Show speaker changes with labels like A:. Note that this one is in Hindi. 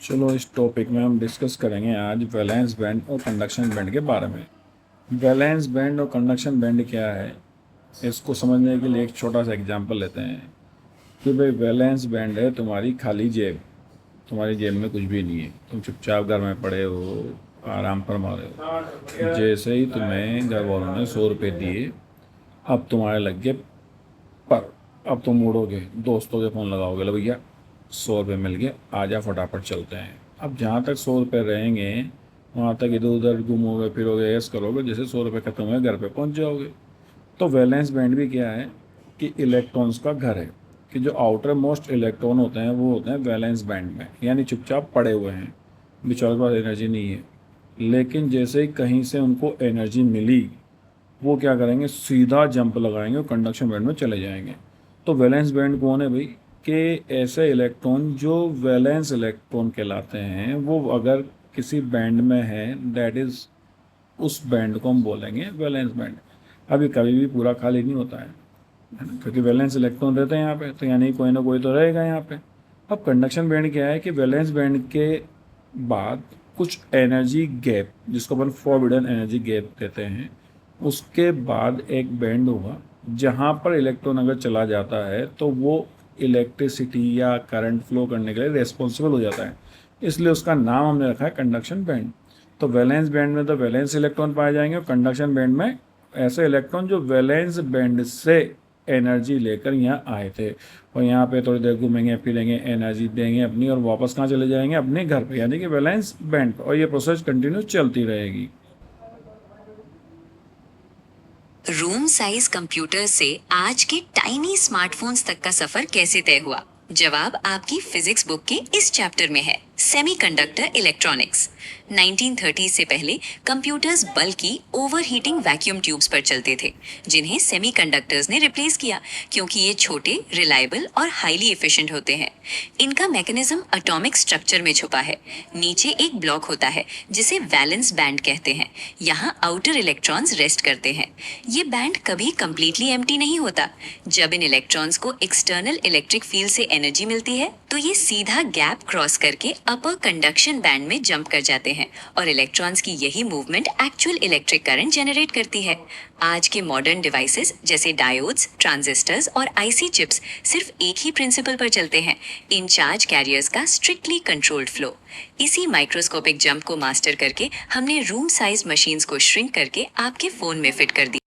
A: चलो इस टॉपिक में हम डिस्कस करेंगे आज वैलेंस बैंड और कंडक्शन बैंड के बारे में। वैलेंस बैंड और कंडक्शन बैंड क्या है, इसको समझने के लिए एक छोटा सा एग्जांपल लेते हैं कि भाई वैलेंस बैंड है तुम्हारी खाली जेब, तुम्हारी जेब में कुछ भी नहीं है, तुम चुपचाप घर में पड़े हो, आराम फरमा रहे हो। जैसे ही तुम्हें घर वालों ने 100 रुपये दिए, अब तुम्हारे लग गए पर अब तुम मुड़ोगे, दोस्तों के फ़ोन लगाओगे, लो भैया 100 रुपये मिल गए, आजा फटाफट चलते हैं। अब जहाँ तक 100 रुपये रहेंगे वहाँ तक इधर उधर घूमोगे फिरोगे, ऐस करोगे, जैसे 100 रुपये ख़त्म हुए घर पे पहुँच जाओगे। तो वैलेंस बैंड भी क्या है कि इलेक्ट्रॉन्स का घर है, कि जो आउटर मोस्ट इलेक्ट्रॉन होते हैं वो होते हैं वैलेंस बैंड में, यानी चुपचाप पड़े हुए हैं, बेचारों के पास एनर्जी नहीं है। लेकिन जैसे ही कहीं से उनको एनर्जी मिली, वो क्या करेंगे, सीधा जंप लगाएंगे और कंडक्शन बैंड में चले जाएंगे। तो वैलेंस बैंड कौन है भाई, कि ऐसे इलेक्ट्रॉन जो वैलेंस इलेक्ट्रॉन कहलाते हैं, वो अगर किसी बैंड में है, दैट इज़ उस बैंड को हम बोलेंगे वैलेंस बैंड। अभी कभी भी पूरा खाली नहीं होता है ना, क्योंकि वैलेंस इलेक्ट्रॉन रहते हैं यहाँ पे, तो यानी कोई ना कोई तो रहेगा यहाँ पे। अब कंडक्शन बैंड क्या है कि वैलेंस बैंड के बाद कुछ एनर्जी गैप, जिसको अपन फॉरबिडन एनर्जी गैप कहते हैं, उसके बाद एक बैंड होगा जहाँ पर इलेक्ट्रॉन अगर चला जाता है तो वो इलेक्ट्रिसिटी या करंट फ्लो करने के लिए रेस्पॉन्सिबल हो जाता है, इसलिए उसका नाम हमने रखा है कंडक्शन बैंड। तो वैलेंस बैंड में तो वैलेंस इलेक्ट्रॉन पाए जाएंगे और कंडक्शन बैंड में ऐसे इलेक्ट्रॉन जो वैलेंस बैंड से एनर्जी लेकर यहाँ आए थे और यहाँ पे थोड़ी देर घूमेंगे फिरेंगे, एनर्जी देंगे अपनी और वापस कहाँ चले जाएंगे, अपने घर पे, यानी कि वैलेंस बैंड पर। और ये प्रोसेस कंटिन्यू चलती रहेगी।
B: रूम साइज कंप्यूटर से आज के टाइनी स्मार्टफोन्स तक का सफर कैसे तय हुआ? जवाब आपकी फिजिक्स बुक के इस चैप्टर में है, सेमीकंडक्टर इलेक्ट्रॉनिक्स। 1930 से पहले कंप्यूटर्स बल्कि ओवरहीटिंग वैक्यूम ट्यूब्स पर चलते थे, जिन्हें सेमीकंडक्टर्स ने रिप्लेस किया, क्योंकि ये छोटे, रिलायबल और हाईली एफिशिएंट होते हैं। इनका मैकेनिज्म एटॉमिक स्ट्रक्चर में छुपा है। नीचे एक ब्लॉक होता है जिसे वैलेंस बैंड कहते हैं। यहाँ आउटर इलेक्ट्रॉन्स रेस्ट करते हैं। ये बैंड कभी कंप्लीटली एम्प्टी नहीं होता। जब इन इलेक्ट्रॉन्स को एक्सटर्नल इलेक्ट्रिक फील्ड से एनर्जी मिलती है तो ये सीधा गैप क्रॉस करके अपर कंडक्शन बैंड में जंप कर जाते हैं और इलेक्ट्रॉन्स की यही movement actual electric current generate करती है। आज के मॉडर्न डिवाइसेस जैसे डायोड्स, ट्रांजिस्टर्स और आईसी चिप्स सिर्फ एक ही प्रिंसिपल पर चलते हैं, इन चार्ज कैरियर्स का स्ट्रिक्टली कंट्रोल्ड फ्लो। इसी माइक्रोस्कोपिक जंप को मास्टर करके हमने रूम साइज मशीन्स को श्रिंक करके आपके फोन में फिट कर दिया।